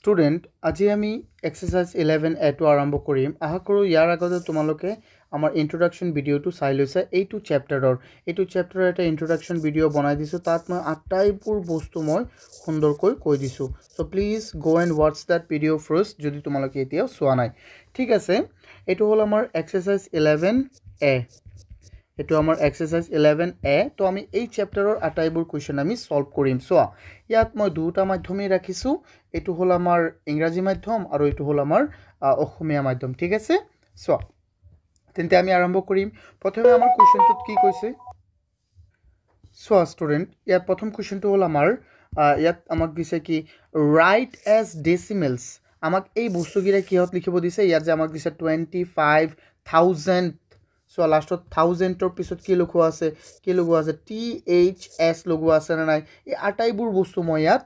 student আজি আমি exercise 11 এটো আৰম্ভ কৰিম আশা কৰোঁ ইয়াৰ আগতে তোমালোকে আমাৰ ইন্ট্ৰোডাকশন ভিডিওটো চাই লৈছা এইটো চেপ্টাৰৰ এটা ইন্ট্ৰোডাকশন ভিডিও বনাই দিছো তাত মই আটাইবোৰ বস্তু মই সুন্দৰকৈ কৈ দিছো so please go and watch that video first যদি তোমালোকে এতিয়াও চোৱা নাই ঠিক আছে এটো হল আমাৰ এক্সাৰসাইজ 11 এ এটো আমাৰ এক্সাৰসাইজ 11 এ তো আমি এই চেপ্টাৰৰ আটাইবোৰ কোৱেশ্চন আমি সলভ কৰিম সোয়া ইয়াত মই দুটা মাধ্যমে ৰাখিছো এটো হল আমাৰ ইংৰাজী মাধ্যম আৰু এটো হল আমাৰ অসমীয়া মাধ্যম ঠিক আছে সোয়া তেন্তে আমি আৰম্ভ কৰিম প্ৰথমে আমাৰ কোৱেশ্চনটো কি কৈছে সোয়া স্টুডেন্ট ইয়াত প্ৰথম কোৱেশ্চনটো হল আমাৰ ইয়াত আমাক দিছে কি ৰাইট এজ ডেসিমেলস আমাক এই বস্তুগিৰা কিহত লিখিব দিছে ইয়াত যে আমাক দিছে 25000 So last 1000 ৰ পিছত কি লগোৱা আছে THS লগোৱা আছে না নাই এই আটাইবোৰ বস্তু মই ইয়াত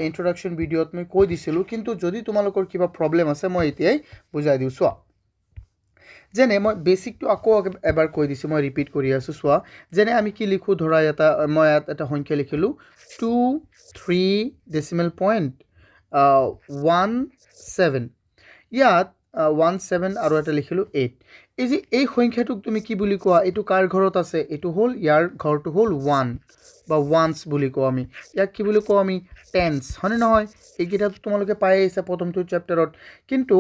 ইন্ট্ৰোডাকশন ভিডিওত মই কৈ দিছিলো কিন্তু যদি তোমালোকৰ কিবা প্ৰবলেম আছে মই এতিয়াই বুজাই দিউ সোয়া যেনে মই বেসিকটো আকৌ এবাৰ কৈ দিছো মই ৰিপিট কৰি আছো সোয়া যেনে আমি কি লিখো ধৰা মই এটা সংখ্যা লিখিলো 2 3 decimal point 17 ইয়াত 17 আৰু এটা লিখিলো 8 এই যে এই সংখ্যাটোক তুমি কি বুলি কোৱা এটো কাৰ ঘৰত আছে এটো হল ইয়াৰ ঘৰটো হল 1 বা ওয়ান্স বুলি কোৱা আমি ইয়াক কি বুলি কোৱা আমি টেন্স হনে নহয় এই কিতাপ তোমালোকে পাই আছে প্ৰথমটো চেপ্টাৰত কিন্তু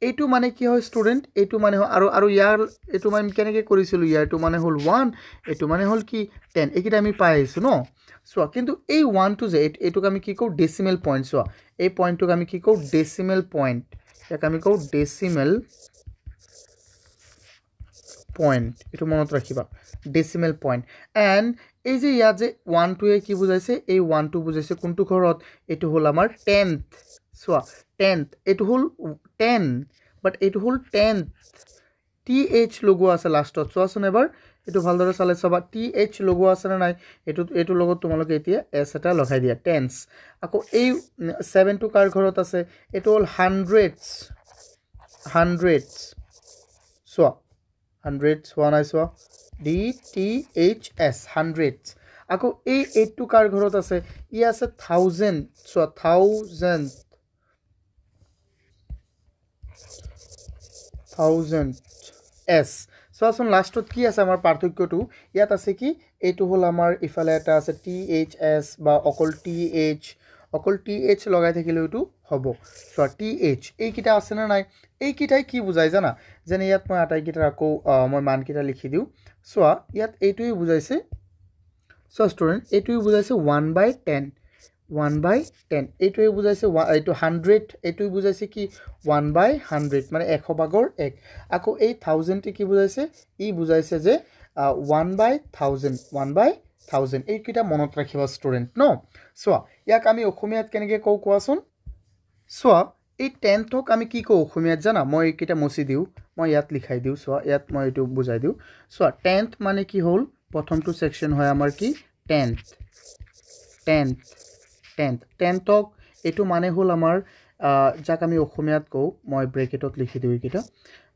এটো মানে কি হয় স্টুডেন্ট এটো মানে আৰু ইয়াৰ এটো মানে কেনেকৈ কৰিছিলো ইয়াৰটো মানে হল 1 এটো মানে হল কি 10 এই কিটা আমি পাই আছো ন সোয়া কিন্তু এই 1 টু যে এটোক আমি কি কও ডেসিমেল পয়েন্ট সোয়া এই পয়েন্টটোক আমি কি কও ডেসিমেল পয়েন্ট ইয়াক আমি কও ডেসিমেল পয়েন্ট এটো মনত ৰাখিবা ডেসিমেল পয়েন্ট এন্ড এই যে ইয়া যে 1 টু এ কি বুজাইছে এই 1 টু বুজাইছে কোনটো ঘৰত এটো হল আমাৰ 10th সোয়া 10th এটো হল 10 বাট এটো হল 10th th লগোৱা আছে লাষ্টত সোয়াছন এবাৰ এটো ভালদৰে চালে চাবা th লগোৱা আছে না নাই এটো লগত তোমালোকে এতিয়া s এটা লগাই দিয়া টেন্স আকৌ এই 7 টু কাৰ ঘৰত আছে এটো হল hundreds soya hundreds one I saw DTHS hundreds আকৌ এই 8 টু কাৰ ঘৰত আছে ই আছে 1000 so 1000 S so আসুন লাষ্টত কি আছে আমাৰ পাৰ্থক্যটো ইয়াত আছে কি এটো হল আমাৰ ইফালে এটা আছে THS বা অকল TH লগাই থাকিলে এটো হ'ব so TH এই কিটা আছে না নাই এই কিটাই কি বুজাই জানা যেনে ইয়াত মই আটাই কিটা আকৌ মই মান কিটা লিখি দিউ so ইয়াত এইটোই বুজাইছে so স্টুডেন্ট এইটোই বুজাইছে 1/10 এইটোই বুজাইছে এইটো 100 এইটোই বুজাইছে কি 1/100 মানে 100 ভাগৰ 1 আকৌ এই 1000 টি কি বুজাইছে ই বুজাইছে যে 1/1000 এই কিটা মনত ৰাখিবা স্টুডেন্ট ন সোয়া ইয়াক আমি অসমীয়াত কেনেকৈ কও কোৱাচোন সোয়া এই 10th আমি কি কও অসমীয়াত জানা মই এই কিটা মুছি দিউ মই ইয়াত লিখাই দিউ সোয়া ইয়াত মই এটো বুজাই দিউ সোয়া 10th মানে কি হল প্ৰথমটো সেকশন হয় আমাৰ কি 10th এটো মানে হল আমাৰ যাক আমি অসমীয়াত কও মই ব্ৰেকেটত লিখি দিউ কিটা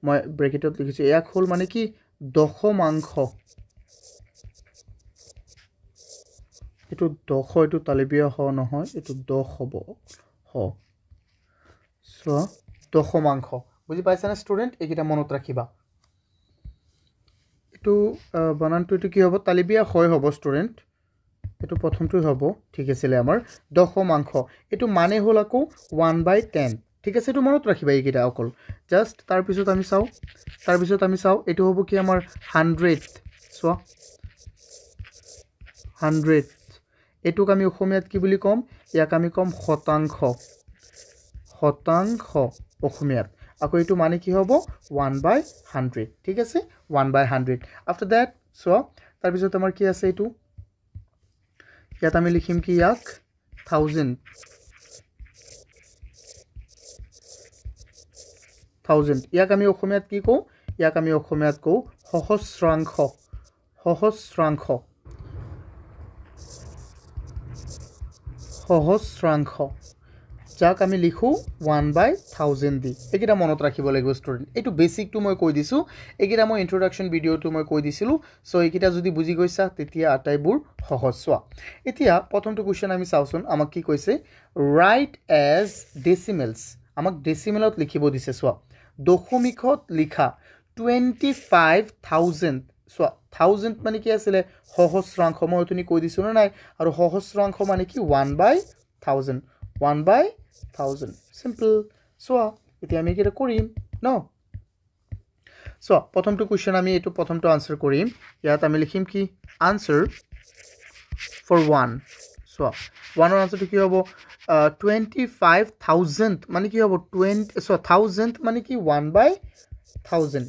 মই ব্ৰেকেটত লিখিছো ইয়াক হল মানে কি দশমাংশ এটো এটো তালিবিয়া হ নহয় এটো 10 হ'ব সো দশমাংশ বুজি পাইছানে স্টুডেন্ট এইকিটা মনত ৰাখিবা এটো বানানটো এটো কি হ'ব তালিবিয়া হয় হ'ব স্টুডেন্ট এটো প্ৰথমটো হ'ব ঠিক আছে আমাৰ দশমাংশ এটো মানে হল আকৌ 1/10 ঠিক আছে এটো মনত ৰাখিবা এইকিটা অকল জাস্ট তাৰ পিছত আমি চাও এটো হ'ব কি আমাৰ 100 সো 100 এটোক আমি অসমীয়াত কি বুলি কম ইয়াক আমি কম শতাংশ অসমীয়াত আকৌ এটো মানে কি হ'ব 1/100 ঠিক আছে 1/100 after that so তাৰ পিছত আমাৰ কি আছে এটো ইয়াত আমি লিখিম কি ইয়াক 1000 ইয়াক আমি অসমীয়াত কি কও ইয়াক আমি অসমীয়াত কও সহস্ৰাংশ যাক আমি লিখোঁ 1/1000 দি এইকেইটা মনত ৰাখিব লাগিব ষ্টুডেণ্ট এইটো বেছিকটো মই কৈ দিছোঁ এইকেইটা মই ইন্ট্ৰডাকশ্যন ভিডিঅ'টো মই কৈ দিছিলোঁ চ' এইকেইটা যদি বুজি গৈছা তেতিয়া আটাইবোৰ সহজ চোৱা এতিয়া প্ৰথমটো কুৱেশ্যন আমি চাওঁচোন আমাক কি কৈছে ৰাইট এজ ডেচিমেলছ আমাক ডেচিমেলত লিখিব দিছে চোৱা দশমিকত লিখা 25,000 চোৱা 1000 মানে কি আছিলে সহস্ৰাংশ মই তুমি কৈ দিছোঁ না নাই আৰু সহস্ৰাংশ মানে কি 1/1000 1/1000 simple চোৱা এতিয়া আমি এটা কৰিম ন চোৱা প্ৰথমটো কুৱেশ্যন আমি এইটো প্ৰথমটো আনসাৰ কৰিম ইয়াত আমি লিখিম কি আনসাৰ for 1 চোৱা 1 ৰ আনসাৰটো কি হ'ব 25,000 মানে কি হ'ব 20 চোৱা 1000 মানে কি 1/1000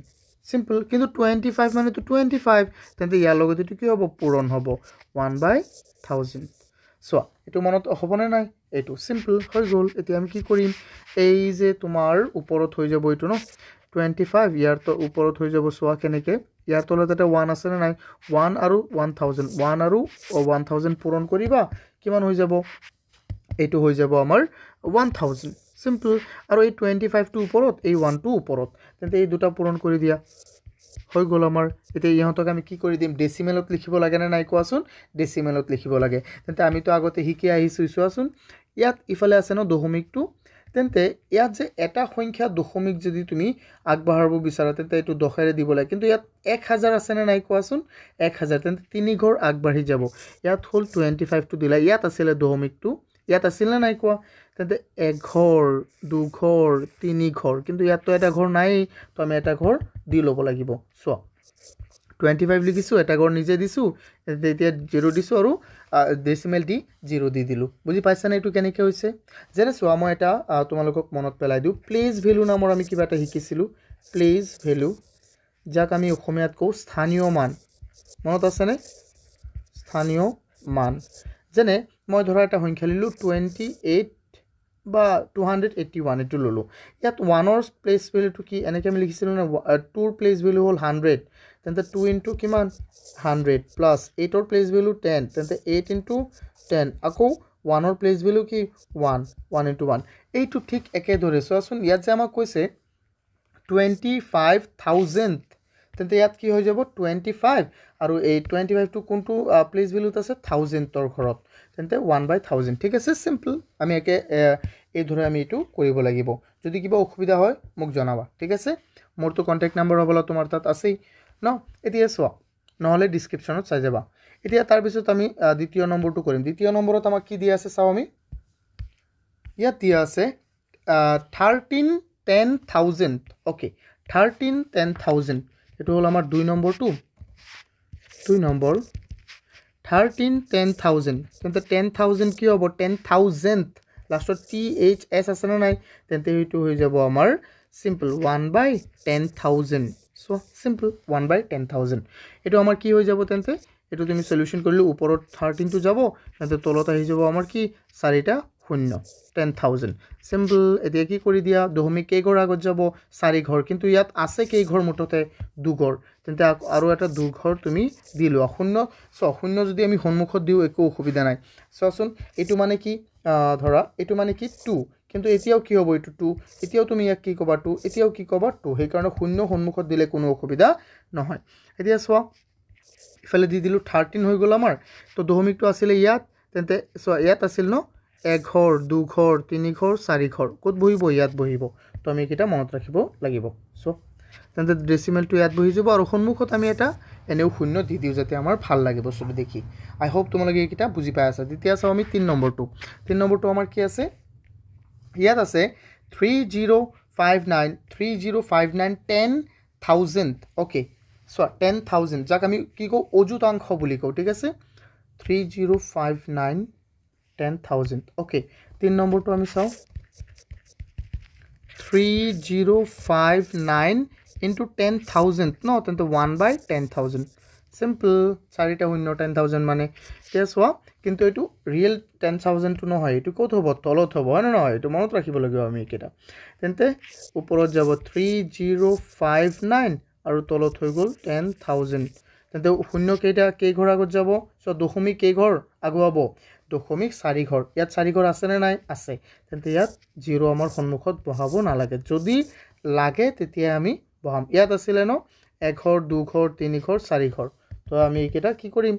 simple কিন্তু 25 মানে তো 25 তেন্তে ইয়াৰ লগত এটো কি হ'ব পূৰণ হ'ব 1/1000 চোৱা এটো মনত হ'বনে নাই এটো সিম্পল হৈ গ'ল এতিয়া আমি কি কৰিম এই যে তোমাৰ ওপৰত হৈ যাব এটো ন 25 ইয়াৰ তো ওপৰত হৈ যাব চোৱা কেনেকে ইয়াৰ তলত এটা 1 আছে না নাই 1 আৰু 1000 1 আৰু 1000 পূৰণ কৰিবা কিমান হৈ যাব এটো হৈ যাব আমাৰ 1000 সিম্পল আৰু এই 25 টো ওপৰত এই 1 টো ওপৰত তেন্তে এই দুটা পূৰণ কৰি দিয়া হৈ গ'ল আমাৰ এতিয়া ইহঁতক আমি কি কৰি দিম ডেসিমেলত লিখিব লাগে না নাই কোৱাচোন ডেসিমেলত লিখিব লাগে তেন্তে আমি তো আগতে শিকি আহিছো চোৱাচোন ইয়াত ইফালে আছে ন দশমিকটো তেন্তে ইয়াত যে এটা সংখ্যা দশমিক যদি তুমি আগবাঢ়াব বিচাৰা তেন্তে এটো 10 এৰে দিব লাগে কিন্তু ইয়াত 1000 আছে না নাই কোৱাচোন 1000 তেন্তে 3 ঘৰ আগবাঢ়ি যাব ইয়াত হল 25 টো দিলা ইয়াত আছিল দশমিকটো ইয়াত আছিল না নাই কোৱা তেন্তে এক ঘৰ দু ঘৰ তিনি ঘৰ কিন্তু ইয়াত তো এটা ঘৰ নাই তো আমি এটা ঘৰ দি লব লাগিব চোৱা 25 লিখিছো এটা ঘৰ নিজে দিছো এতিয়া 0 দিছো আৰু ডেসিমেল দি 0 দি দিলো বুজি পাইছা না এটো কেনেকৈ হৈছে যেনে চোৱা মই এটা তোমালোকক মনত পেলাই দিও প্লেস ভ্যালু নামৰ আমি কিবা এটা শিকিছিলো প্লেস ভ্যালু যাক আমি অসমীয়াত কও স্থানীয় মান মনত আছে নে স্থানীয় মান যেনে মই ধৰা এটা সংখ্যা লিলো 28 বা 281 এটো ললো ইয়াত 1 ৰ প্লেস ভ্যালুটো কি এনেকৈ আমি লিখিছিলো না 2 ৰ প্লেস ভ্যালু হল 100 তেন্তে 2 ইনটু কিমান 100 প্লাস 8 ৰ প্লেস ভ্যালু 10 তেন্তে 8 ইনটু 10 আকৌ 1 ৰ প্লেস ভ্যালু কি 1 ইনটু 1 এইটো ঠিক একে ধৰে চোৱাচোন ইয়াত যে আমাক কৈছে 25,000 তেন্তে ইয়াত কি হৈ যাব 25 আৰু এই 25 টো কোনটো প্লেস ভ্যালুত আছে 1000 ৰ ঘৰত তেন্তে 1/1000 ঠিক আছে সিম্পল আমি একে এই ধৰে আমি এটো কৰিব লাগিব যদি কিবা অসুবিধা হয় মোক জনাবা ঠিক আছে মোৰ তো কন্টাক্ট নাম্বাৰ হবলা তোমাৰ তাত আছে ন এতিয়া চোৱা নহলে ডেসক্ৰিপচনত চাই যাবা এতিয়া তাৰ পিছত আমি দ্বিতীয় নম্বৰটো কৰিম দ্বিতীয় নম্বৰত আমাক কি দিয়া আছে চাও আমি ইয়াত দিয়া আছে 13,10,000 ওকে 13,10,000 এটো হল আমাৰ 2 নম্বৰটো 2 নম্বৰ 13,10,000 তেন্তে 10,000 কি হ'ব 10,000 লাষ্টত THS আছে না নাই তেন্তে এইটো হৈ যাব আমাৰ সিম্পল 1/10,000 সো সিম্পল 1/10,000 এটো আমাৰ কি হৈ যাব তেন্তে এটো তুমি সলিউশন কৰিলে ওপৰত 13 টো যাব তেন্তে তলত আহি যাব আমাৰ কি 4টা 0 10,000 সিম্পল এতিয়া কি কৰি দিয়া দশমিক কেই ঘৰ আগত যাব 4 ঘৰ কিন্তু ইয়াত আছে কেই ঘৰ মুঠতে 2 ঘৰ তেন্তে আৰু এটা 2 ঘৰ তুমি দিলো 0 0 যদি আমি সন্মুখত দিও একো অসুবিধা নাই চোৱাচোন এটো মানে কি ধৰা এটো মানে কি 2 কিন্তু এতিয়াও কি হ'ব এটো 2 এতিয়াও তুমি ইয়াক কি কবা 2 এতিয়াও কি কবা 2 সেই কাৰণে 0 সন্মুখত দিলে কোনো অসুবিধা নহয় এতিয়া চোৱা ইফালে দি দিলো 13 হৈ গল আমাৰ তো দশমিকটো আছিল ইয়াত তেন্তে চোৱা ইয়াত আছিল ন এক ঘৰ দু ঘৰ তিনি ঘৰ চাৰি ঘৰ কত বহিব ইয়াত বহিব তো আমি কিটা মনত ৰাখিব লাগিব সো তেন্তে ডেসিমেলটো ইয়াত বহি যাব আৰু সন্মুখত আমি এটা এনেও 0 দি দিও যাতে আমাৰ ভাল লাগে বস্তুটো দেখি আই হোপ তোমালোকে এইকিটা বুজি পাই আছা তেতিয়া চাও আমি 3 নম্বৰটো আমাৰ কি আছে ইয়াত আছে 3059 10,000 ওকে সো 10,000 যাক আমি কি কও অযুতাংশ বুলি কও ঠিক আছে 3059 10,000 ওকে 3 নম্বৰটো আমি চাও 3059 into 10,000 no তেন্তে 1/10,000 সিম্পল 4টা 0 10,000 মানে তেছৱা কিন্তু এটো ৰিয়েল 10,000 টো নহয় এটো কত হ'ব তলত হ'ব না নহয় এটো মনত ৰাখিব লাগিব আমি কেটা তেন্তে ওপৰত যাব 3059 আৰু তলত হৈ গল 10,000 তেন্তে 0 কেইটা কেই ঘৰ আগত যাব সো দশমিক কেই ঘৰ আগুৱাব 0.4 ঘৰ ইয়াত 4 ঘৰ আছে নে নাই আছে তেন্তে ইয়াত 0 আমাৰ সন্মুখত বহাব নালাগে যদি লাগে তেতিয়া আমি বহাম ইয়াত আছিল ন 1 ঘৰ 2 ঘৰ 3 ঘৰ 4 ঘৰ তো আমি এইকেইটা কি কৰিম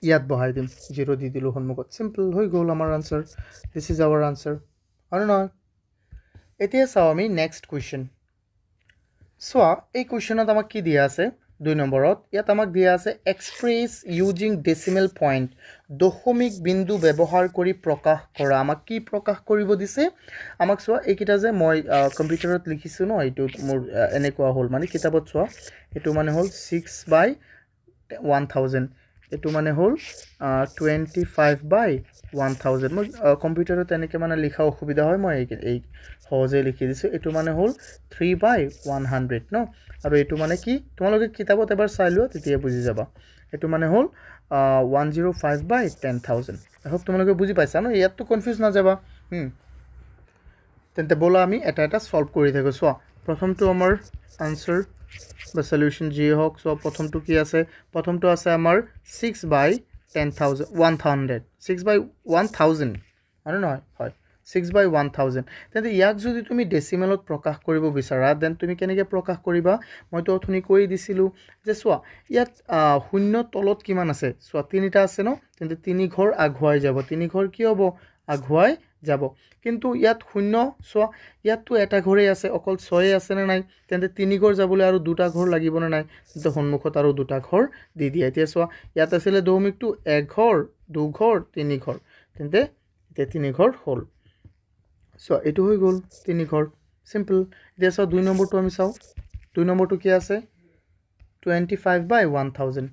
ইয়াত বহাই দিম 0 দি দিলো সন্মুখত সিম্পল হৈ গ'ল আমাৰ answer this is our answer আৰু নহয় এতিয়া চাও আমি নেক্সট কোৱেশ্চন সোয়া এই কোৱেশ্চনত আমাক কি দিয়া আছে 2 নম্বৰত ইয়াত আমাক দিয়া আছে এক্সপ্ৰেছ ইউজিং ডেসিমেল পয়েন্ট দশমিক বিন্দু ব্যৱহাৰ কৰি প্ৰকাশ কৰা আমাক কি প্ৰকাশ কৰিব দিছে আমাক সোয়া এইকিটা যে মই কম্পিউটাৰত লিখিছো ন এইটো মোৰ এনেকুৱা হল মানে কিতাপত সোয়া এটো মানে হল 6/1000 এটো মানে হল 25/1000 মই কম্পিউটাৰত এনেকে মানে লিখা অসুবিধা হয় মই এই সহজে লিখি দিছো এটো মানে হল 3/100 ন আৰু এটো মানে কি তোমালোকে কিতাপত এবাৰ চাই লোৱা তেতিয়া বুজি যাবা এটো মানে হল 105/10000 আই হোপ তোমালোকে বুজি পাইছা ন ইয়াত তো কনফিউজ না যাবা তেন্তে বলা আমি এটা এটা সলভ কৰি থাকো সোয়া প্ৰথমটো আমাৰ আনসাৰ বা সলিউশন জি হক সো প্ৰথমটো কি আছে প্ৰথমটো আছে আমাৰ 6/1000 6/1000 আৰু নহয় হয় 6/1000 তেন্তে ইয়াক যদি তুমি ডেসিমেলত প্ৰকাশ কৰিব বিচাৰা দেন তুমি কেনেকৈ প্ৰকাশ কৰিবা মইতো অথনি কৈ দিছিলো যে সোয়া ইয়াত শূন্য তলত কিমান আছে সোয়া তিনিটা আছে ন তেন্তে তিনি ঘৰ আগুৱাই যাব তিনি ঘৰ কি হ'ব আগুৱাই যাব কিন্তু ইয়াত শূন্য সোয়া ইয়াতটো এটা ঘৰেই আছে অকল 6 আছে না নাই তেন্তে তিনি ঘৰ যাবলৈ আৰু দুটা ঘৰ লাগিব না নাই তেন্তে সন্মুখত আৰু দুটা ঘৰ দি দিয়া এতিয়া সোয়া ইয়াত আছিল দশমিকটো এক ঘৰ দু ঘৰ তিনি ঘৰ তেন্তে এতিয়া তিনি ঘৰ হল সো এটো হৈ গল তিনি ঘৰ সিম্পল এতিয়া সো 2 নম্বৰটো আমি চাও 2 নম্বৰটো কি আছে 25/1000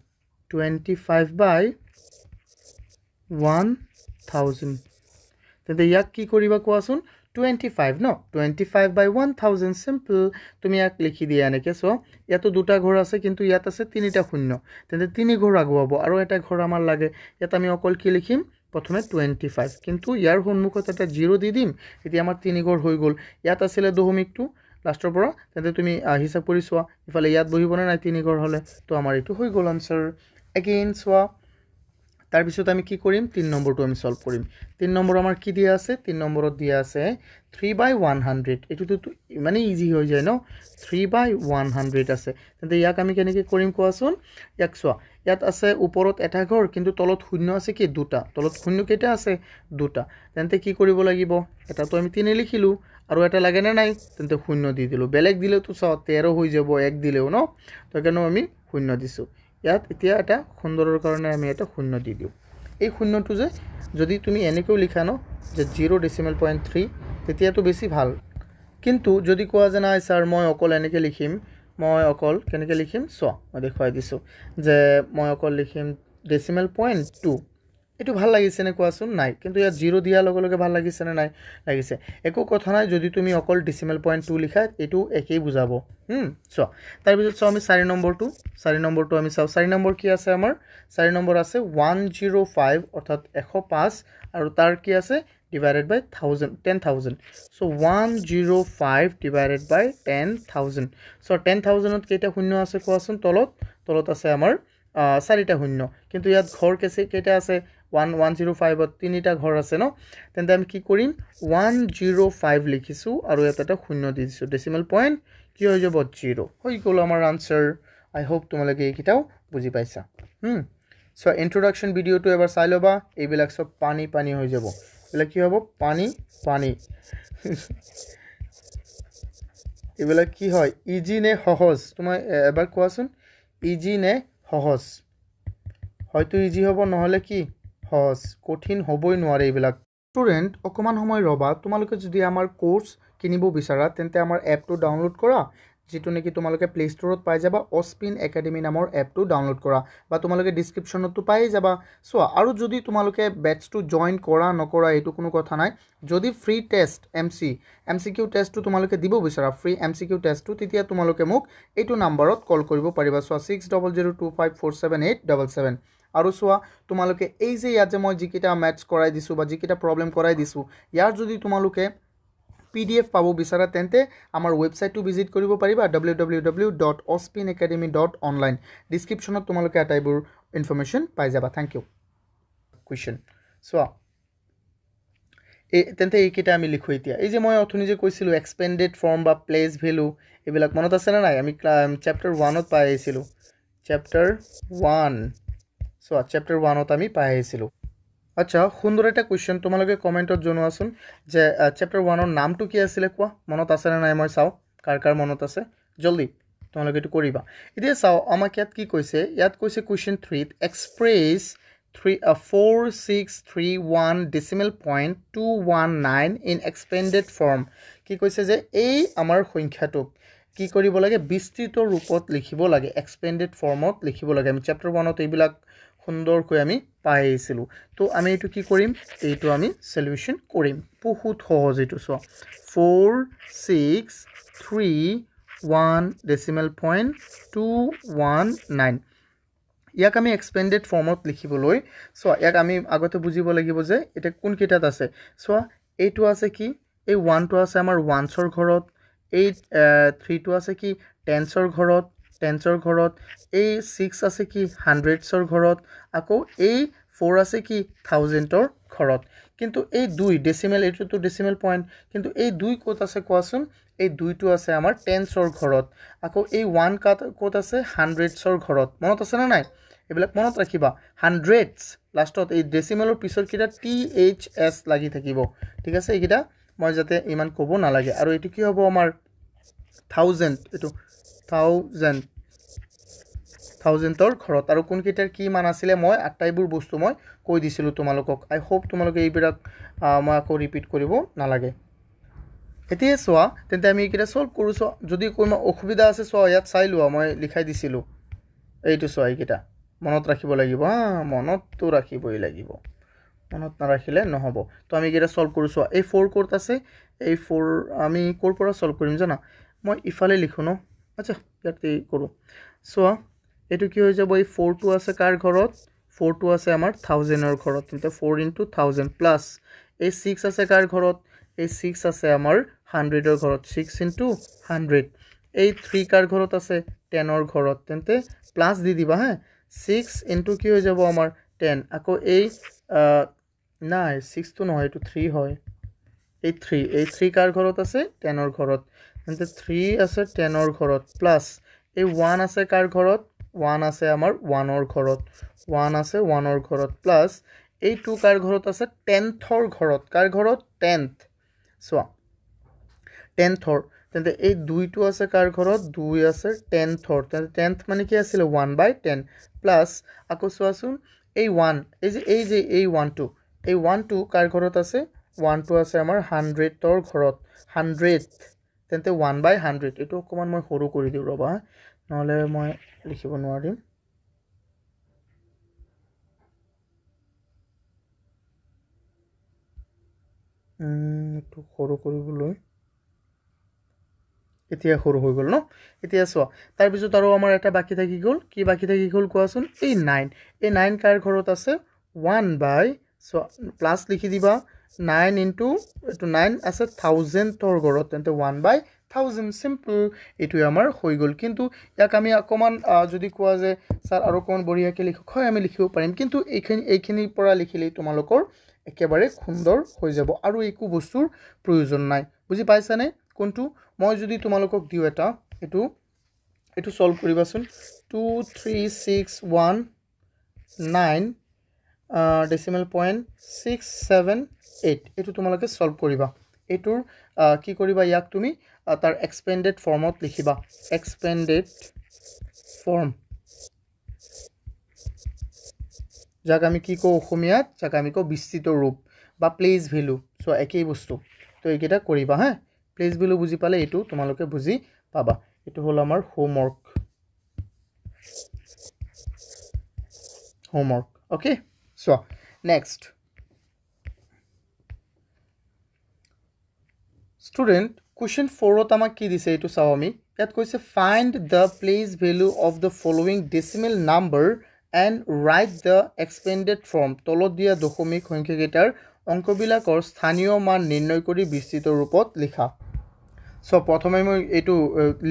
25/1000 তেন্তে ইয়াক কি কৰিবা কোৱাচোন 25 ন 25/1000 সিম্পল তুমি ইয়াক লিখি দিয়া এনেকে সো ইয়াতো দুটা ঘৰ আছে কিন্তু ইয়াত আছে তিনিটা শূন্য তেন্তে তিনি ঘৰ আগুৱাব আৰু এটা ঘৰ আমাৰ লাগে ইয়াত আমি অকল কি লিখিম প্ৰথমে 25 কিন্তু ইয়াৰ সন্মুখত এটা 0 দি দিম এতিয়া আমাৰ তিনি ঘৰ হৈ গল ইয়াত আছিল দশমিকটো লাষ্টৰ পৰা তেন্তে তুমি হিসাব কৰি সোৱা ইফালে ইয়াত বহিব না নাই তিনি ঘৰ হলে তো আমাৰ এটো হৈ গল আনসাৰ এগেইন সোৱা তাৰ পিছত আমি কি কৰিম 3 নম্বৰটো আমি সলভ কৰিম 3 নম্বৰ আমাৰ কি দিয়া আছে 3 নম্বৰত দিয়া আছে 3/100 এটো তো মানে ইজি হৈ যায় ন 3/100 আছে তেন্তে ইয়াক আমি কেনেকৈ কৰিম কোৱাচোন ইয়াক সোৱা ইয়াত আছে ওপৰত এটা ঘৰ কিন্তু তলত শূন্য আছে কি দুটা তলত শূন্য কেইটা আছে দুটা তেন্তে কি কৰিব লাগিব এটা তো আমি 3 লিখিলো আৰু এটা লাগে না নাই তেন্তে শূন্য দি দিলো বেলেগ দিলে তো 13 হৈ যাব এক দিলেও ন তো কেন আমি শূন্য দিছো ইয়াত এতিয়া এটা সুন্দৰৰ কাৰণে আমি এটা শূন্য দি দিও এই শূন্যটো যে যদি তুমি এনেকৈ লিখা ন যে 0.3 তেতিয়া তো বেছি ভাল কিন্তু যদি কোৱা যে নাই স্যাৰ মই অকল এনেকৈ লিখিম মই অকল কেনেকৈ লিখিম চ মই দেখুৱাই দিছো যে মই অকল লিখিম ডেসিমেল পয়েন্ট 2 এটো ভাল লাগিছে নে কোৱাচোন নাই কিন্তু ইয়াত 0 দিয়া লগে লগে ভাল লাগিছে নে নাই লাগিছে একো কথা নাই যদি তুমি অকল ডেসিমেল পয়েন্ট 2 লিখা এটো একেই বুজাব চ তাৰ পিছত আমি 4 নম্বৰটো আমি চাও 4 নম্বৰ কি আছে আমাৰ 4 নম্বৰ আছে 105 অৰ্থাৎ 105 আৰু তাৰ কি আছে divided by 10,000 so 105 divided by 10,000 so 10,000 ত কেইটা শূন্য আছে কোৱাচোন তলত আছে আমাৰ চাৰিটা শূন্য কিন্তু ইয়াত ঘৰ কেইটা আছে 105 ত তিনিটা ঘৰ আছে ন তেন্তে আমি কি কৰিম 105 লিখিছো আৰু ইয়াত এটা শূন্য দি দিছো ডেসিমেল পয়েন্ট কি হৈ যাব 0 হৈ গ'ল আমাৰ আনসাৰ আই হোপ তোমালোকে এইকিটাও বুজি পাইছা সো ইন্ট্ৰোডাকশন ভিডিওটো এবাৰ চাই লবা এইবিলাক সব পানী হৈ যাব এলা কি হ'ব পানী এবেলা কি হয় ইজি নে সহজ তুমি এবাৰ কোৱাচোন ইজি নে সহজ হয়তো ইজি হ'ব নহলে কি সহজ কঠিন হ'বই নোৱাৰে এইবিলাক স্টুডেন্ট অকমান সময় ৰবা তোমালোকে যদি আমাৰ কোৰ্স কিনিব বিচাৰা তেন্তে আমাৰ এপটো ডাউনলোড কৰা যেটো নেকি তোমালোকে প্লে ষ্টৰত পাই যাবা অস্পিন একাডেমি নামৰ এপটো ডাউনলোড কৰা বা তোমালোকে ডেসক্ৰিপচনতো পাই যাবা সো আৰু যদি তোমালোকে বেটছটো জয়েন কৰা নকৰা এটো কোনো কথা নাই যদি ফ্ৰী টেষ্ট এমসিকিউ টেষ্টটো তোমালোকে দিব বিচাৰা ফ্ৰী এমসিকিউ টেষ্টটো তেতিয়া তোমালোকে মোক এইটো নম্বৰত কল কৰিব পাৰিবা সো 6002547877 আৰু সোৱা তোমালোকে এই যে ইয়াত যে মই যিকিটা ম্যাথছ কৰাই দিছো বা যিকিটা প্ৰবলেম কৰাই দিছো ইয়াৰ যদি তোমালোকে PDF পাবো বিচাৰা তেন্তে আমাৰ ওয়েবসাইটটো ভিজিট কৰিব পাৰিবা www.ospinacademy.online ডেসক্ৰিপচনত তোমালোকে আটাইবোৰ ইনফৰমেশন পাই যাবা থ্যাংক ইউ কোৱেশ্চন চোৱা তেন্তে এইকেইটা আমি লিখোঁ এতিয়া এই যে মই অথনি যে কৈছিলোঁ এক্সপেণ্ডেড ফৰ্ম বা প্লেচ ভেলু এইবিলাক মনত আছেনে নাই আমি চেপ্টাৰ 1ত পাই আহিছিলোঁ চেপ্টাৰ 1 চোৱা চেপ্টাৰ 1ত আমি পাই আহিছিলোঁ আচ্ছা সুন্দৰ এটা কুৱেশ্যন তোমালোকে কমেণ্টত জনোৱাচোন যে চেপ্টাৰ 1ৰ নামটো কি আছিলে কোৱা মনত আছেনে নাই মই চাওঁ কাৰ মনত আছে জলদি তোমালোকে এইটো কৰিবা এতিয়া চাওঁ আমাক ইয়াত কি কৈছে ইয়াত কৈছে question 3ত express 4631 decimal point 219 in expanded form কি কৈছে যে এই আমাৰ সংখ্যাটোক কি কৰিব লাগে বিস্তৃত ৰূপত লিখিব লাগে এক্সপেণ্ডেড ফৰ্মত লিখিব লাগে আমি চেপ্টাৰ 1ত এইবিলাক সুন্দৰকৈ আমি পাই আহিছিলোঁ তো আমি এইটো কি কৰিম এইটো আমি সলিউশন কৰিম বহুত সহজ এইটো চোৱা 4631 decimal point 219 ইয়াক আমি এক্সপেণ্ডেড ফৰ্মত লিখিবলৈ চোৱা ইয়াক আমি আগতে বুজিব লাগিব যে এটা কোন কেইটাত আছে চোৱা এইটো আছে কি এই 1টো আছে আমাৰ ওৱানছৰ ঘৰত এই 3টো আছে কি টেন্সৰ ঘৰত এই 6 আছে কি হাণ্ড্ৰেডছৰ ঘৰত আকৌ এই 4 আছে কি থাউজেণ্ডৰ ঘৰত কিন্তু এই 2 ডেচিমেল এইটোতো ডেচিমেল পইণ্ট কিন্তু এই 2 ক'ত আছে কোৱাচোন এই 2টো আছে আমাৰ টেন্সৰ ঘৰত আকৌ এই 1 ক'ত আছে হাণ্ড্ৰেডছৰ ঘৰত মনত আছে না নাই এইবিলাক মনত ৰাখিবা হাণ্ড্ৰেডছ লাষ্টত এই ডেচিমেলৰ পিছৰ কিটা THS লাগি থাকিব ঠিক আছে এইকেইটা মই যাতে ইমান ক'ব নালাগে আৰু এইটো কি হ'ব আমাৰ থাউজেণ্ড এইটো থাউজেণ্ডৰ ঘৰত আৰু কোন কেইটাৰ কি মান আছিলে মই আটাইবোৰ বস্তু মই কৈ দিছিলোঁ তোমালোকক আই হোপ তোমালোকে এইবিলাক মই আকৌ ৰিপিট কৰিব নালাগে এতিয়া চোৱা তেন্তে আমি এইকেইটা সলভ কৰোঁ চোৱা যদি কোনো অসুবিধা আছে চোৱা ইয়াত চাই লোৱা মই লিখাই দিছিলোঁ এইটো চোৱা এইকেইটা মনত ৰাখিব লাগিব মনততো ৰাখিবই লাগিব মনত নাৰাখিলে নহ'ব তো আমি এইকেইটা সলভ কৰোঁ চোৱা এই 4 ক'ত আছে এই 4 আমি ক'ৰ পৰা সলভ কৰিম জানা মই ইফালে লিখোঁ ন আচ্ছা ইয়াতে কৰোঁ চোৱা এইটো কি হৈ যাব এই 4টো আছে কাৰ ঘৰত 4টো আছে আমাৰ থাউজেণ্ডৰ ঘৰত তেন্তে 4 × 1000 প্লাছ এই 6 আছে কাৰ ঘৰত এই 6 আছে আমাৰ 100ৰ ঘৰত 6 × 100 এই 3 কাৰ ঘৰত আছে 10ৰ ঘৰত তেন্তে প্লাছ দি দিবা হা 6 × কি হৈ যাব আমাৰ 10 আকৌ এই নাই 6 টো নহয় এইটো 3 হয় এই 3 কাৰ ঘৰত আছে 10ৰ ঘৰত তেন্তে 3 আছে 10ৰ ঘৰত প্লাছ এই 1 আছে কাৰ ঘৰত 1 আছে আমাৰ 1ৰ ঘৰত 1 আছে 1ৰ ঘৰত প্লাছ এই 2 কাৰ ঘৰত আছে 10thৰ ঘৰত কাৰ ঘৰত 10th চোৱা 10thৰ তেন্তে এই 2টো আছে কাৰ ঘৰত 2 আছে 10thৰ তেন্তে 10th মানে কি আছিল 1/10 প্লাছ আকৌ চোৱাচোন এই 1 এই 1টো এই 1টো কাৰ ঘৰত আছে 1টো আছে আমাৰ 100ৰ ঘৰত 100th তেন্তে 1/100 এইটো অকমান মই সৰু কৰি দিওঁ ৰবা নহলে মই লিখিব নোৱাৰিম এইটো সৰু কৰিবলৈ এতিয়া সৰু হৈ গ'ল ন এতিয়া চোৱা তাৰ পিছত আৰু আমাৰ এটা বাকি থাকি গ'ল কি বাকি থাকি গ'ল কোৱাচোন এই 9 কাৰ ঘৰত আছে 1/, চোৱা প্লাছ লিখি দিবা 9 × এইটো 9 আছে 1000ৰ ঘৰত তেন্তে 1/1000 সিম্পল এইটোৱে আমাৰ হৈ গ'ল কিন্তু ইয়াক আমি অকমান যদি কোৱা যে স্যাৰ আৰু কোন বঢ়িয়াকে লিখক হয় আমি লিখিব পাৰিম কিন্তু এইখিনিৰ পৰা লিখিলেই তোমালোকৰ একেবাৰে সুন্দৰ হৈ যাব আৰু একো বস্তুৰ প্ৰয়োজন নাই বুজি পাইছানে কোনটো মই যদি তোমালোকক দিও এটা এটো সলভ কৰিবাচোন 23619 decimal point 678 এটো তোমালোকে সলভ কৰিবা এটোৰ কি কৰিবা ইয়াক তুমি তাৰ এক্সপেন্ডেড ফৰ্মত লিখিবা এক্সপেন্ডেড ফৰ্ম যাক আমি কি কও অসমীয়াত যাক আমি কও বিস্তৃত ৰূপ বা প্লেস ভ্যালু সো একই বস্তু তো এইকেইটা কৰিবা হা প্লেস ভ্যালু বুজি পালে এটো তোমালোকে বুজি পাবা এটো হল আমাৰ homework okay so next student question 4 ত আমাক কি দিছে এটো চাও আমি ইয়াত কৈছে find the place value of the following decimal number and write the expanded form তলত দিয়া দশমিক সংখ্যাকেইটাৰ অংকবিলাকৰ স্থানীয় মান নিৰ্ণয় কৰি বিস্তৃত ৰূপত লিখা সো প্ৰথমে মই এটো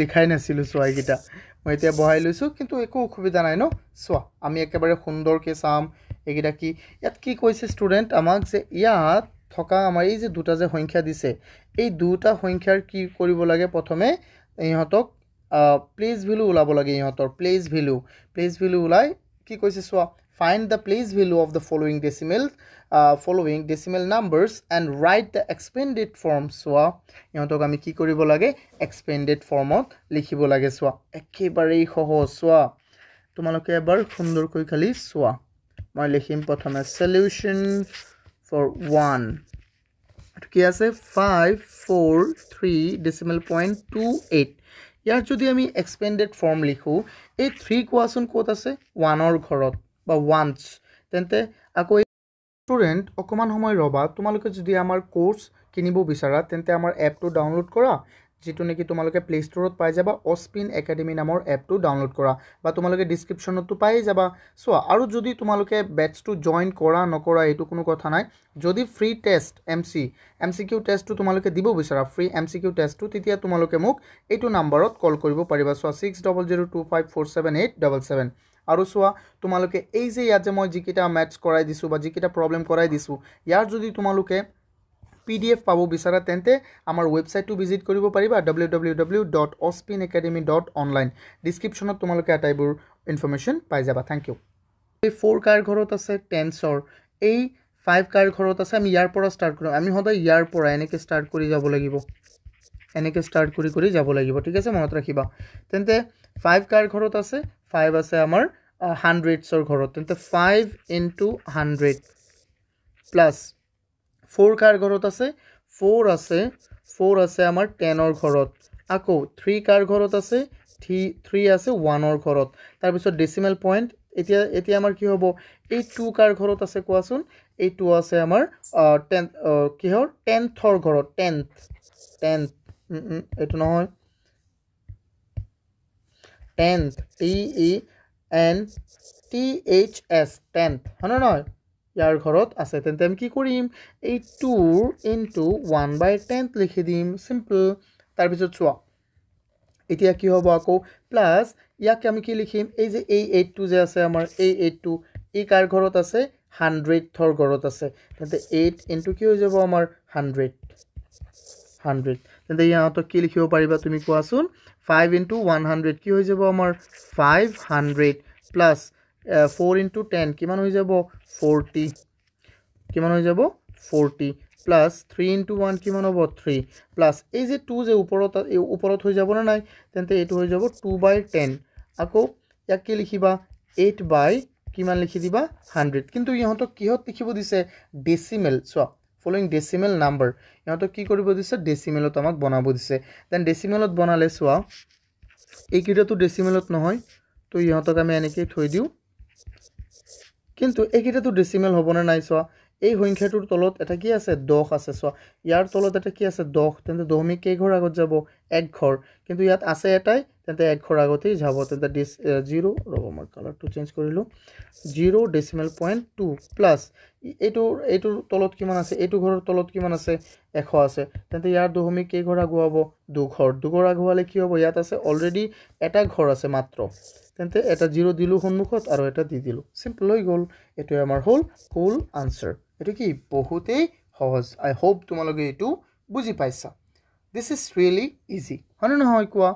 লিখাই নাছিলো সো এইকেইটা মই এতিয়া বহাই লৈছো কিন্তু একো অসুবিধা নাই ন সো আমি একেবাৰে সুন্দৰকে চাম এইকেইটা কি ইয়াত কি কৈছে ষ্টুডেণ্ট আমাক যে ইয়াত থকা আমাৰ এই যে দুটা যে সংখ্যা দিছে এই দুটা সংখ্যাৰ কি কৰিব লাগে প্ৰথমে ইহঁতক প্লেস ভ্যালু ওলাব লাগে ইহঁতৰ প্লেস ভ্যালু ওলাই কি কৈছে চোৱা find the place value of the following decimal numbers and write the expanded form চোৱা ইহঁতক আমি কি কৰিব লাগে expanded formত লিখিব লাগে চোৱা একেবাৰেই সহজ চোৱা তোমালোকে এবাৰ সুন্দৰকৈ খালি চোৱা মই লিখিম প্ৰথমে solution for 1 এটো কি আছে 543 decimal point 28 ইয়াৰ যদি আমি expanded form লিখো এই 3 কোৱাচোন ক'ত আছে 1 ৰ ঘৰত বা ওয়ান্স তেন্তে আকৌ স্টুডেন্ট অকমান সময় ৰবা তোমালোকে যদি আমাৰ কোৰ্স কিনিব বিচাৰা তেন্তে আমাৰ এপটো ডাউনলোড কৰা যেটো নেকি তোমালোকে প্লে ষ্টৰত পাই যাবা অস্পিন একাডেমি নামৰ এপটো ডাউনলোড কৰা বা তোমালোকে ডেসক্ৰিপচনতো পাই যাবা সো আৰু যদি তোমালোকে বেটছটো জয়েন কৰা নকৰা এটো কোনো কথা নাই যদি ফ্ৰী টেষ্ট এমসিকিউ টেষ্টটো তোমালোকে দিব বিচাৰা ফ্ৰী এমসিকিউ টেষ্টটো তেতিয়া তোমালোকে মোক এইটো নম্বৰত কল কৰিব পাৰিবা সো 6002547877 আৰু সোয়া তোমালোকে এই যে ইয়াত যে মই জিকিটা ম্যাথছ কৰাই দিছো বা জিকিটা প্ৰবলেম কৰাই দিছো ইয়াৰ যদি তোমালোকে PDF পাব বিচাৰা তেন্তে আমাৰ ওয়েবসাইটটো ভিজিট কৰিব পাৰিবা www.ospinacademy.online ডেসক্ৰিপচনত তোমালোকে আটাইবোৰ ইনফৰমেশন পাই যাবা থ্যাংক ইউ এই 4 কাৰ ঘৰত আছে টেন্সৰ এই 5 কাৰ ঘৰত আছে আমি ইয়াৰ পৰা ষ্টাৰ্ট কৰিম আমি সদায় ইয়াৰ পৰা এনেকে ষ্টাৰ্ট কৰি যাব লাগিব এনেকে ষ্টাৰ্ট কৰি যাব লাগিব ঠিক আছে মনত ৰাখিবা তেন্তে 5 কাৰ ঘৰত আছে 5 আছে আমাৰ 100s ৰ ঘৰত তেন্তে 5 into 100 প্লাস 4 কাৰ ঘৰত আছে 4 আছে আমাৰ 10 ৰ ঘৰত আকৌ 3 কাৰ ঘৰত আছে 3 আছে 1 ৰ ঘৰত তাৰ পিছত ডেসিমেল পইণ্ট এতিয়া আমাৰ কি হ'ব এই 2 কাৰ ঘৰত আছে কোৱাচোন এই 2 আছে আমাৰ 10 কিহৰ 10th ৰ ঘৰত 10th এটো নহয় 10th TENTHS 10th হনা নহয় ইয়াৰ ঘৰত আছে তেন্তে আমি কি কৰিম এই 2 into 1/10 লিখি দিম সিম্পল তাৰ পিছত চোৱা এতিয়া কি হ'ব আকৌ প্লাস ইয়াক আমি কি লিখিম এই যে এই 82 যে আছে আমাৰ এই 82 এই কাৰ ঘৰত আছে 100th ৰ ঘৰত আছে তেন্তে 8 into কি হৈ যাব আমাৰ 100 তেন্তে ইয়াত কি লিখিব পাৰিবা তুমি কোৱাচোন 5 into 100 কি হৈ যাব আমাৰ 500 plus 4 into 10 কিমান হৈ যাব 40 কিমান হৈ যাব 40 plus 3 into 1 কিমান হ'ব 3 plus এই যে 2 যে ওপৰত হৈ যাব না নাই তেন্তে এটো হৈ যাব 2/10 আকৌ ইয়াক কি লিখিবা 8 কিমান লিখি দিবা 100 কিন্তু ইহঁতক কিহত লিখিব দিছে decimal so following decimal number ইহঁতক কি কৰিব দিছে ডেসিমেলত আমাক বনাব দিছে দেন ডেসিমেলত বনালে সোয়া এইকিটা তো ডেসিমেলত নহয় তো ইহঁতক আমি এনেকৈ থৈ দিও কিন্তু এইকিটা তো ডেসিমেল হ'ব না নাই সোয়া এই সংখ্যাটোৰ তলত এটা কি আছে 10 আছে সোয়া ইয়াৰ তলত এটা কি আছে 10 তেন্তে 10 মি কেই ঘৰ আগত যাব এক ঘৰ কিন্তু ইয়াত আছে এটাই তেন্তে এক ঘৰ আগতেই যাব তেন্তে 0 ৰব মই কালাৰটো চেঞ্জ কৰিলো 0 ডেসিমেল পইণ্ট 2 প্লাস এইটোৰ তলত কিমান আছে এইটো ঘৰৰ তলত কিমান আছে 100 আছে তেন্তে ইয়াৰ 2 মি কেই ঘৰ আগুৱাব 2 ঘৰ আগুৱালে কি হ'ব ইয়াত আছে অলৰেডি এটা ঘৰ আছে মাত্ৰ তেন্তে এটা 0 দিলু সন্মুখত আৰু এটা দি দিলু সিম্পল হৈ গল এটো আমাৰ হল ফুল আনসাৰ এটো কি বহুতেই সহজ আই হোপ তোমালোকে এটো বুজি পাইছা দিস ইজ ৰিয়েলি ইজি হনে নহয় কোৱা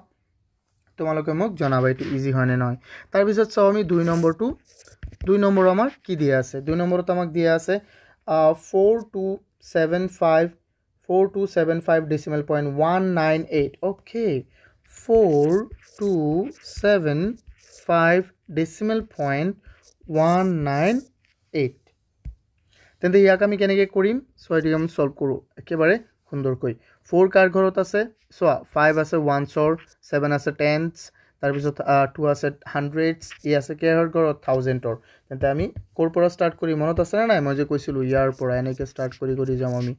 তোমালোকে মোক জনাবা এটো ইজি হয় নে নহয় তাৰ পিছত চাও আমি 2 নম্বৰ আমাৰ কি দিয়া আছে 2 নম্বৰত আমাক দিয়া আছে 4275 decimal point 198 okay 4275 decimal point 198 তেন্তে ইয়াক আমি কেনেকৈ কৰিম সো এটো আমি সলভ কৰো একেবাৰে সুন্দৰকৈ 4 কাৰ ঘৰত আছে সো 5 আছে 1s 7 আছে 10s তাৰ পিছত 2 আছে 100s ই আছে কেহৰ ঘৰত 1000ৰ তেন্তে আমি কোৰ পৰা ষ্টাৰ্ট কৰি মনত আছে না নাই মই যে কৈছিলো ইয়াৰ পৰা এনেকৈ ষ্টাৰ্ট কৰি যাম আমি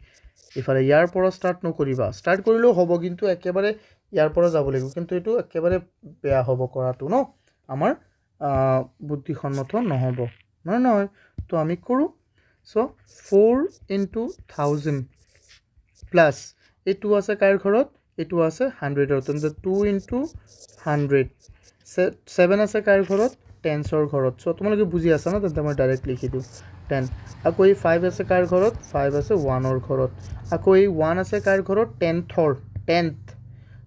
ইফালে ইয়াৰ পৰা ষ্টাৰ্ট নকৰিবা ষ্টাৰ্ট কৰিলেও হ'ব কিন্তু একেবাৰে ইয়াৰ পৰা যাব লাগিব কিন্তু এটো একেবাৰে বেয়া হ'ব কৰাটো ন আমাৰ বুদ্ধিসম্মত নহব নহয় তো আমি কৰো সো 4 into 1000 প্লাস এটো আছে কাৰ ঘৰত এটো আছে 100 ৰ তেন্তে 2 into 100 7 আছে কাৰ ঘৰত টেন্সৰ ঘৰত সো তোমালোকে বুজি আছা না তেন্তে মই ডাইৰেক্ট লিখি দিওঁ 10 আকৌ এই 5 আছে কাৰ ঘৰত 5 আছে 1 ৰ ঘৰত আকৌ এই 1 আছে কাৰ ঘৰত 10th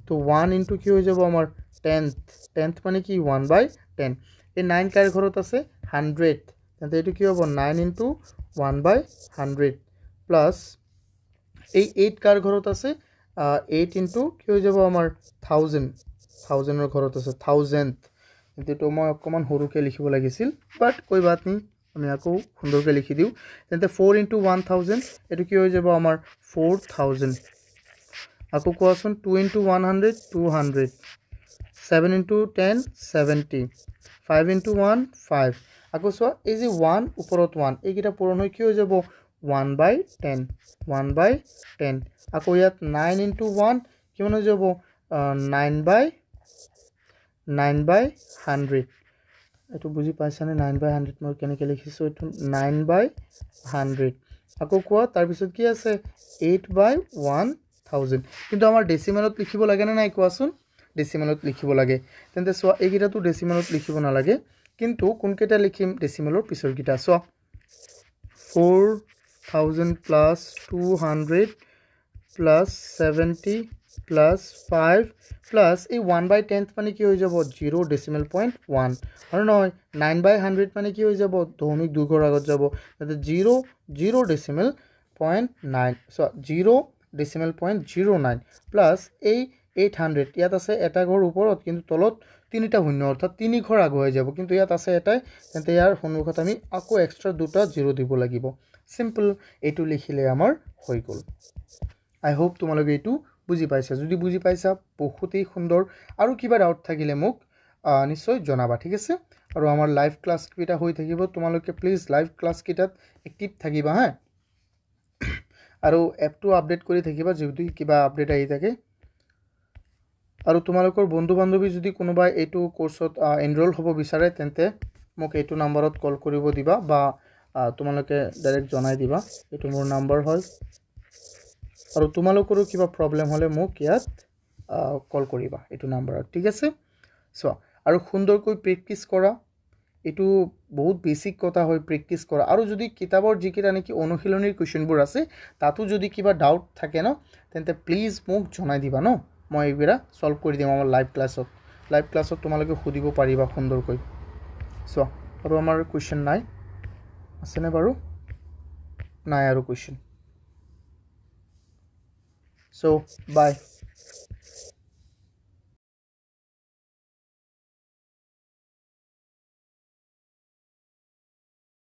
তো 1 ইনটু কি হৈ যাব আমাৰ 10th মানে কি 1/10 এই 9 কাৰ ঘৰত আছে 100 তেন্তে এটো কি হ'ব 9 ইনটু 1/100 প্লাস এই 8 কাৰ ঘৰত আছে 8 ইনটু কি হৈ যাব আমাৰ 1000 ৰ ঘৰত আছে 1000th কিন্তু তো মই অকমান হৰুকে লিখিব লাগিছিল বাট কই বাত নি আমি আকৌ সুন্দৰকে লিখি দিও তেন্তে 4 ইনটু 1000 এটো কি হৈ যাব আমাৰ 4000 আকৌ কোৱাচোন 2 ইনটু 100 200 7 ইনটু 10 70 5 ইনটু 1 5 আকৌ সোৱা এই যে 1 ওপৰত 1 এইকিটা পূৰণ হৈ কি হৈ যাব 1/10 আকৌ ইয়াত 9 ইনটু 1 কিমান হৈ যাব 9/100 এটো বুজি পাইছানে 9/100 মই কেনেকৈ লিখিছো এটো 9/100 আকৌ কোৱা তাৰ পিছত কি আছে 8/1000 কিন্তু আমাৰ ডেসিমেলত লিখিব লাগে না নাই কোৱাচোন ডেসিমেলত লিখিব লাগে তেন্তে সোৱা এইকিটা তো ডেসিমেলত লিখিব না লাগে কিন্তু কোনকেটা লিখিম ডেসিমেলৰ পিছৰ কিটা সোৱা 4000 plus 200 plus 70 plus 5 plus এই 1/10 মানে কি হৈ যাব 0 decimal point 1 আৰু নহয় 9/100 মানে কি হৈ যাব দশমিক 2 ঘৰ আগত যাব তাতে 0 decimal point 9 so 0 decimal point 09 plus এই 800 ইয়াত আছে এটা ঘৰ ওপৰত কিন্তু তলত তিনিটা শূন্য অৰ্থাৎ তিনি ঘৰ আগ হৈ যাব কিন্তু ইয়াত আছে এটাই তেন্তে ইয়াৰ সন্মুখত আমি আকৌ এক্সট্ৰা দুটা 0 দিব লাগিব সিম্পল এটু লিখিলে আমাৰ হৈ গল আই হোপ তোমালোকে এটু বুজি পাইছা যদি বুজি পাইছা বহুতেই সুন্দৰ আৰু কিবা ডাউট থাকিলে মোক নিশ্চয় জনাবা ঠিক আছে আৰু আমাৰ লাইভ ক্লাস কিটা হৈ থাকিব তোমালোকে প্লিজ লাইভ ক্লাস কিটাত এক্টিভ থাকিবা হা আৰু এপটো আপডেট কৰি থাকিবা যদি কিবা আপডেট আহি থাকে আৰু তোমালোকৰ বন্ধু বান্ধৱী যদি কোনোবা এটু কোৰ্সত এনৰোল হ'ব বিচাৰে তেন্তে মোক এটু নম্বৰত কল কৰিব দিবা বা তোমালোকে ডাইৰেক্ট জনাই দিবা এটু মোৰ নম্বৰ হয় আৰু তোমালোকৰো কিবা প্ৰবলেম হলে মোক ইয়াত কল কৰিবা এটু নম্বৰত ঠিক আছে সো আৰু সুন্দৰকৈ প্ৰেক্টিস কৰা এটু বহুত বেসিক কথা হয় প্ৰেক্টিস কৰা আৰু যদি কিতাবৰ জিকিৰা নেকি অনুশীলনীৰ কোৱেশ্চনবোৰ আছে তাতো যদি কিবা ডাউট থাকে ন তেন্তে প্লিজ মোক জনাই দিবা ন মই এইবিৰা সলভ কৰি দিম আমাৰ লাইভ ক্লাছত তোমালোকে খুদিব পাৰিবা সুন্দৰকৈ সো আৰু আমাৰ কোৱেশ্চন নাই আছে নে বাৰু নাই আৰু কোৱেশ্চন so bye